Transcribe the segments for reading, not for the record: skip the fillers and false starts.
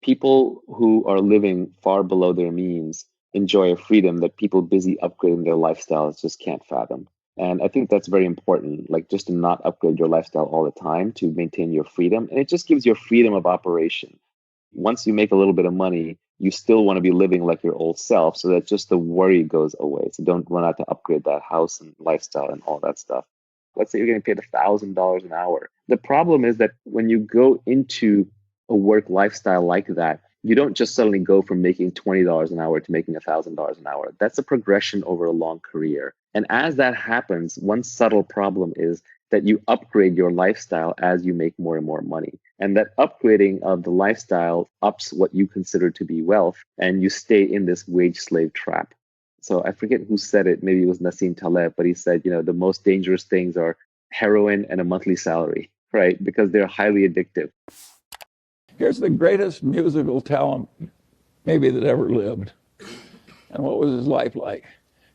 People who are living far below their means enjoy a freedom that people busy upgrading their lifestyles just can't fathom. And I think that's very important, like just to not upgrade your lifestyle all the time to maintain your freedom. And it just gives you freedom of operation. Once you make a little bit of money, you still want to be living like your old self so that just the worry goes away. So don't run out to upgrade that house and lifestyle and all that stuff. Let's say you're getting paid $1,000 an hour. The problem is that when you go into a work lifestyle like that, you don't just suddenly go from making $20 an hour to making $1,000 an hour. That's a progression over a long career. And as that happens, one subtle problem is that you upgrade your lifestyle as you make more and more money. And that upgrading of the lifestyle ups what you consider to be wealth, and you stay in this wage slave trap. So I forget who said it, maybe it was Nassim Taleb, but he said, the most dangerous things are heroin and a monthly salary, right? Because they're highly addictive. Here's the greatest musical talent maybe that ever lived. And what was his life like?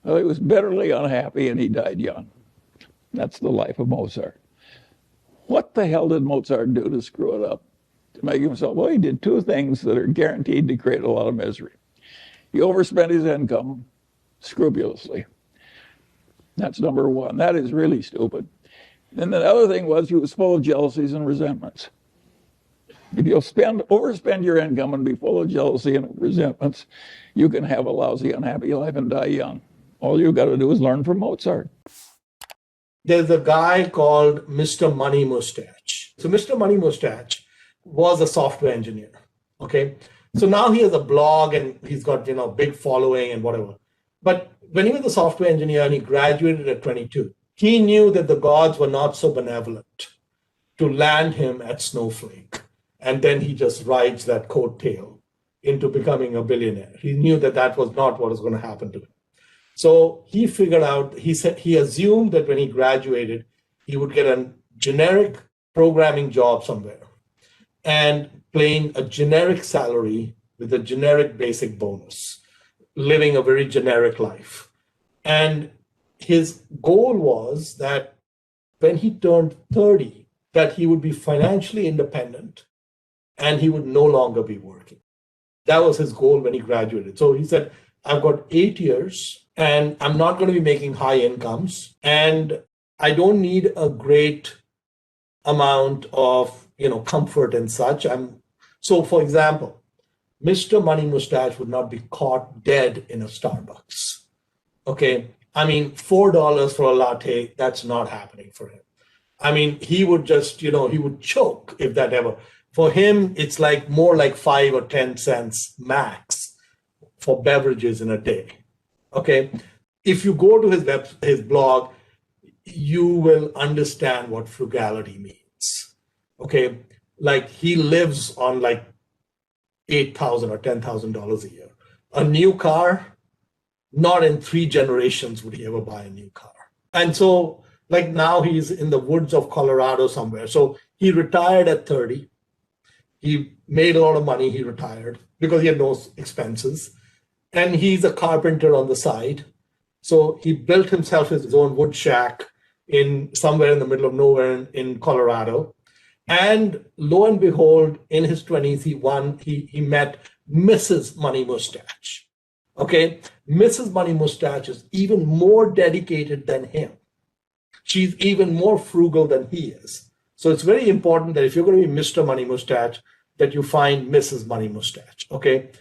Well, he was bitterly unhappy and he died young. That's the life of Mozart. What the hell did Mozart do to screw it up? To make himself, well, he did two things that are guaranteed to create a lot of misery. He overspent his income scrupulously. That's number one. That is really stupid. And the other thing was he was full of jealousies and resentments. If you'll overspend your income and be full of jealousy and resentments, you can have a lousy, unhappy life and die young. All you've got to do is learn from Mozart. There's a guy called Mr. Money Mustache. So Mr. Money Mustache was a software engineer. Okay. So now he has a blog and he's got, big following and whatever. But when he was a software engineer and he graduated at 22, he knew that the gods were not so benevolent to land him at Snowflake. And then he just rides that coattail into becoming a billionaire. He knew that that was not what was going to happen to him. So he figured out, he assumed that when he graduated, he would get a generic programming job somewhere and paying a generic salary with a generic basic bonus, living a very generic life. And his goal was that when he turned 30, that he would be financially independent and he would no longer be working. That was his goal when he graduated. So he said, I've got 8 years and I'm not going to be making high incomes and I don't need a great amount of, comfort and such. So for example, Mr. Money Mustache would not be caught dead in a Starbucks. Okay. I mean, $4 for a latte, that's not happening for him. I mean, he would just, he would choke if that ever. For him, it's like more like 5 or 10 cents max for beverages in a day. Okay. If you go to his blog, you will understand what frugality means. Okay. Like he lives on like $8,000 or $10,000 a year. A new car, not in 3 generations would he ever buy a new car. And so like now he's in the woods of Colorado somewhere. So he retired at 30. He made a lot of money. He retired because he had no expenses. And he's a carpenter on the side. So he built himself his own wood shack in somewhere in the middle of nowhere in Colorado. And lo and behold, in his 20s, he met Mrs. Money Mustache. Okay. Mrs. Money Mustache is even more dedicated than him. She's even more frugal than he is. So it's very important that if you're going to be Mr. Money Mustache, that you find Mrs. Money Mustache. Okay.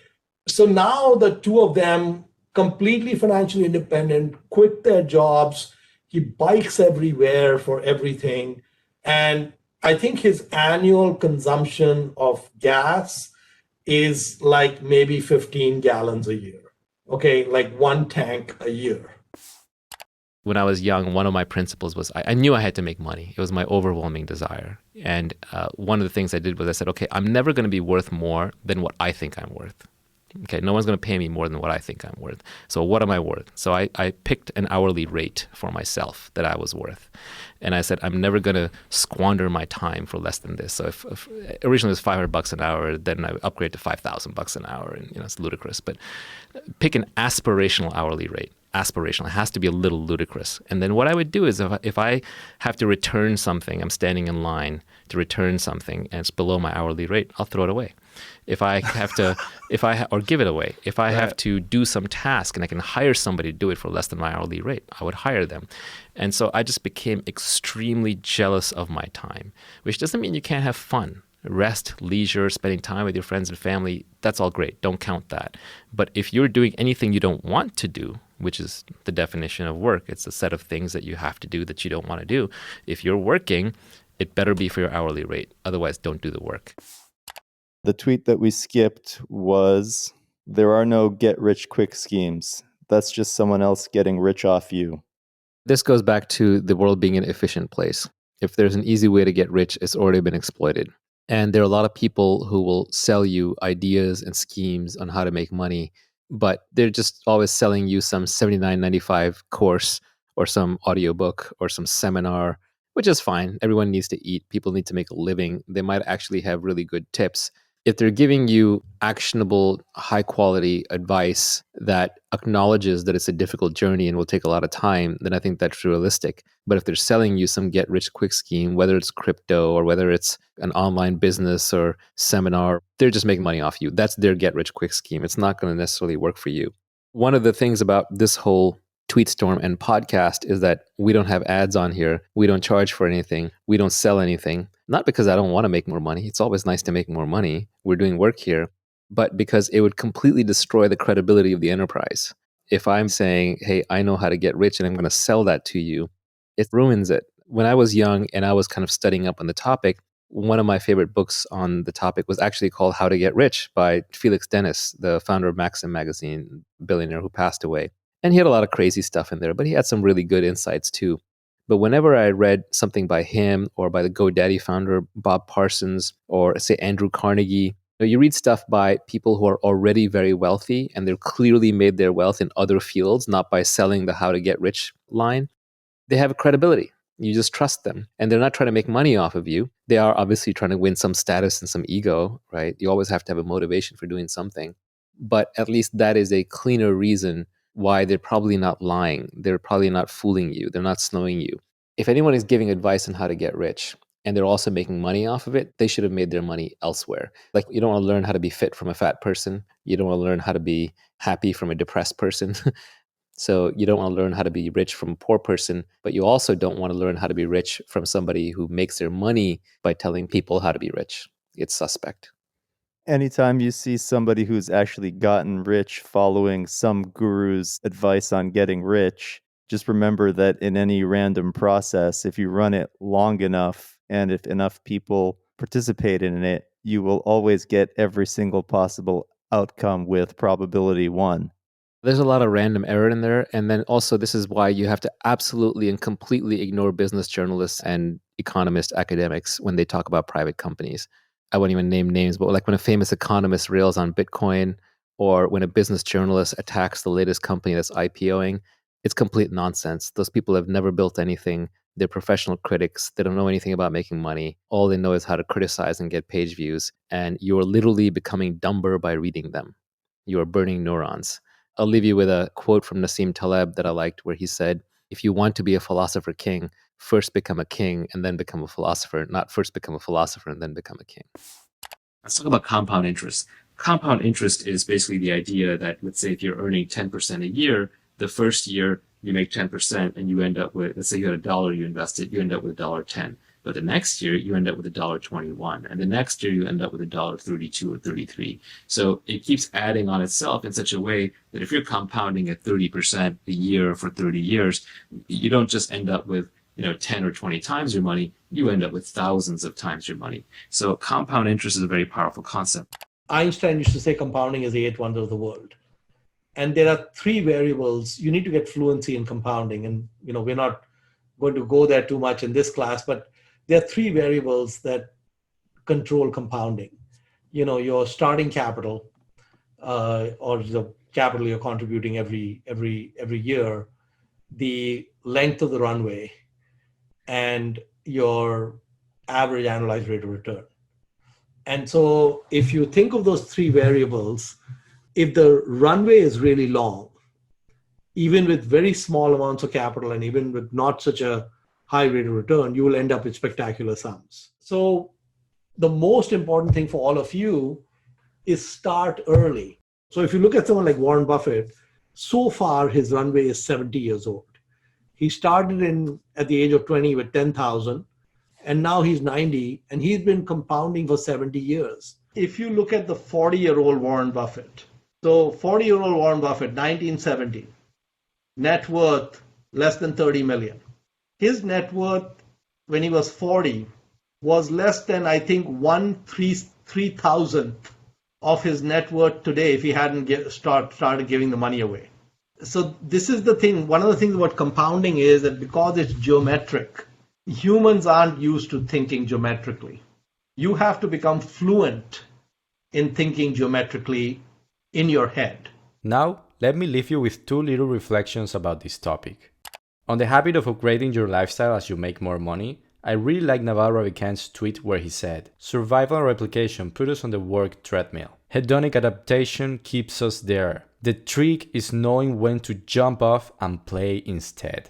So now the two of them, completely financially independent, quit their jobs. He bikes everywhere for everything. And I think his annual consumption of gas is like maybe 15 gallons a year. Okay, like 1 tank a year. When I was young, one of my principles was I knew I had to make money. It was my overwhelming desire. And one of the things I did was I said, okay, I'm never going to be worth more than what I think I'm worth. Okay, no one's going to pay me more than what I think I'm worth. So what am I worth? So I picked an hourly rate for myself that I was worth. And I said, I'm never going to squander my time for less than this. So if originally it was $500 an hour, then I upgrade to $5,000 an hour. And, it's ludicrous. But pick an aspirational hourly rate. aspirational. It has to be a little ludicrous. And then what I would do is if I have to return something, I'm standing in line to return something and it's below my hourly rate, I'll throw it away. If I have to, or give it away. If I have to do some task and I can hire somebody to do it for less than my hourly rate, I would hire them. And so I just became extremely jealous of my time, which doesn't mean you can't have fun. Rest, leisure, spending time with your friends and family, that's all great. Don't count that. But if you're doing anything you don't want to do, which is the definition of work, it's a set of things that you have to do that you don't want to do. If you're working, it better be for your hourly rate. Otherwise, don't do the work. The tweet that we skipped was, there are no get-rich-quick schemes. That's just someone else getting rich off you. This goes back to the world being an efficient place. If there's an easy way to get rich, it's already been exploited. And there are a lot of people who will sell you ideas and schemes on how to make money, but they're just always selling you some $79.95 course or some audiobook or some seminar, which is fine. Everyone needs to eat. People need to make a living. They might actually have really good tips. If they're giving you actionable, high quality advice that acknowledges that it's a difficult journey and will take a lot of time, then I think that's realistic. But if they're selling you some get rich quick scheme, whether it's crypto or whether it's an online business or seminar, they're just making money off you. That's their get rich quick scheme. It's not going to necessarily work for you. One of the things about this whole Tweetstorm and podcast is that we don't have ads on here. We don't charge for anything. We don't sell anything. Not because I don't want to make more money. It's always nice to make more money. We're doing work here, but because it would completely destroy the credibility of the enterprise. If I'm saying, hey, I know how to get rich and I'm going to sell that to you, it ruins it. When I was young and I was kind of studying up on the topic, one of my favorite books on the topic was actually called How to Get Rich by Felix Dennis, the founder of Maxim magazine, billionaire who passed away. And he had a lot of crazy stuff in there, but he had some really good insights too. But whenever I read something by him or by the GoDaddy founder, Bob Parsons, or say Andrew Carnegie, you read stuff by people who are already very wealthy and they're clearly made their wealth in other fields, not by selling the how to get rich line. They have a credibility. You just trust them. And they're not trying to make money off of you. They are obviously trying to win some status and some ego, right? You always have to have a motivation for doing something. But at least that is a cleaner reason why they're probably not lying. They're probably not fooling you. They're not snowing you. If anyone is giving advice on how to get rich and they're also making money off of it, they should have made their money elsewhere. Like, you don't want to learn how to be fit from a fat person. You don't want to learn how to be happy from a depressed person. So you don't want to learn how to be rich from a poor person, but you also don't want to learn how to be rich from somebody who makes their money by telling people how to be rich. It's suspect. Anytime you see somebody who's actually gotten rich following some guru's advice on getting rich, just remember that in any random process, if you run it long enough and if enough people participate in it, you will always get every single possible outcome with probability 1. There's a lot of random error in there. And then also, this is why you have to absolutely and completely ignore business journalists and economist academics when they talk about private companies. I won't even name names, but like when a famous economist rails on Bitcoin or when a business journalist attacks the latest company that's IPOing, it's complete nonsense. Those people have never built anything. They're professional critics. They don't know anything about making money. All they know is how to criticize and get page views. And you're literally becoming dumber by reading them. You are burning neurons. I'll leave you with a quote from Nassim Taleb that I liked, where he said, if you want to be a philosopher king, first become a king and then become a philosopher, not first become a philosopher and then become a king. Let's talk about compound interest. Compound interest is basically the idea that, let's say if you're earning 10% a year, the first year you make 10% and you end up with, let's say you had $1 you invested, you end up with $1.10. But the next year you end up with $1.21. And the next year you end up with $1.32 or 33. So it keeps adding on itself in such a way that if you're compounding at 30% a year for 30 years, you don't just end up with 10 or 20 times your money, you end up with thousands of times your money. So compound interest is a very powerful concept. Einstein used to say compounding is the eighth wonder of the world. And there are three variables. You need to get fluency in compounding. And, we're not going to go there too much in this class, but there are three variables that control compounding. Your starting capital, or the capital you're contributing every year, the length of the runway, and your average annualized rate of return. And so if you think of those three variables, if the runway is really long, even with very small amounts of capital and even with not such a high rate of return, you will end up with spectacular sums. So the most important thing for all of you is start early. So if you look at someone like Warren Buffett, so far his runway is 70 years old. He started at the age of 20 with 10,000, and now he's 90, and he's been compounding for 70 years. If you look at the 40-year-old Warren Buffett, so 40-year-old Warren Buffett, 1970, net worth less than 30 million. His net worth when he was 40 was less than, I think, 1/3,000th of his net worth today if he hadn't started giving the money away. So this is the thing. One of the things about compounding is that because it's geometric, humans aren't used to thinking geometrically. You have to become fluent in thinking geometrically in your head. Now, let me leave you with two little reflections about this topic. On the habit of upgrading your lifestyle as you make more money, I really like Naval Ravikant's tweet where he said, "Survival and replication put us on the work treadmill. Hedonic adaptation keeps us there. The trick is knowing when to jump off and play instead."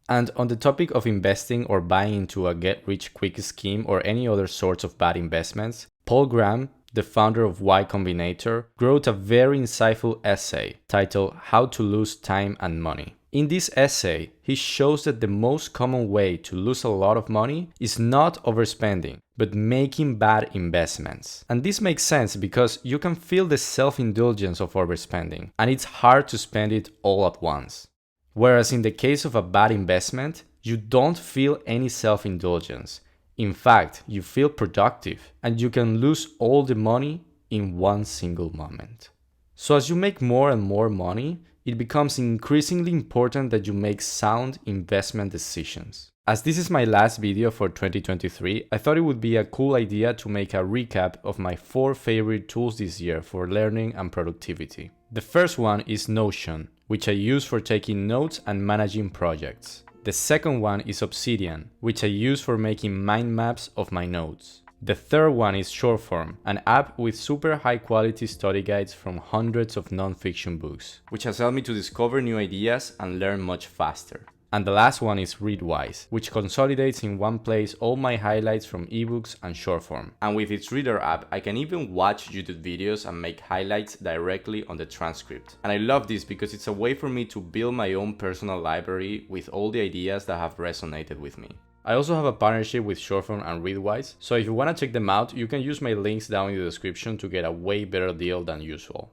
And on the topic of investing or buying into a get-rich-quick scheme or any other sorts of bad investments, Paul Graham, the founder of Y Combinator, wrote a very insightful essay titled "How to Lose Time and Money." In this essay, he shows that the most common way to lose a lot of money is not overspending, but making bad investments. And this makes sense because you can feel the self-indulgence of overspending, and it's hard to spend it all at once. Whereas in the case of a bad investment, you don't feel any self-indulgence. In fact, you feel productive, and you can lose all the money in one single moment. So as you make more and more money, it becomes increasingly important that you make sound investment decisions. As this is my last video for 2023, I thought it would be a cool idea to make a recap of my 4 favorite tools this year for learning and productivity. The first one is Notion, which I use for taking notes and managing projects. The second one is Obsidian, which I use for making mind maps of my notes. The third one is Shortform, an app with super high quality study guides from hundreds of non-fiction books, which has helped me to discover new ideas and learn much faster. And the last one is Readwise, which consolidates in one place all my highlights from ebooks and Shortform. And with its Reader app, I can even watch YouTube videos and make highlights directly on the transcript. And I love this because it's a way for me to build my own personal library with all the ideas that have resonated with me. I also have a partnership with Shortform and Readwise, so if you want to check them out, you can use my links down in the description to get a way better deal than usual.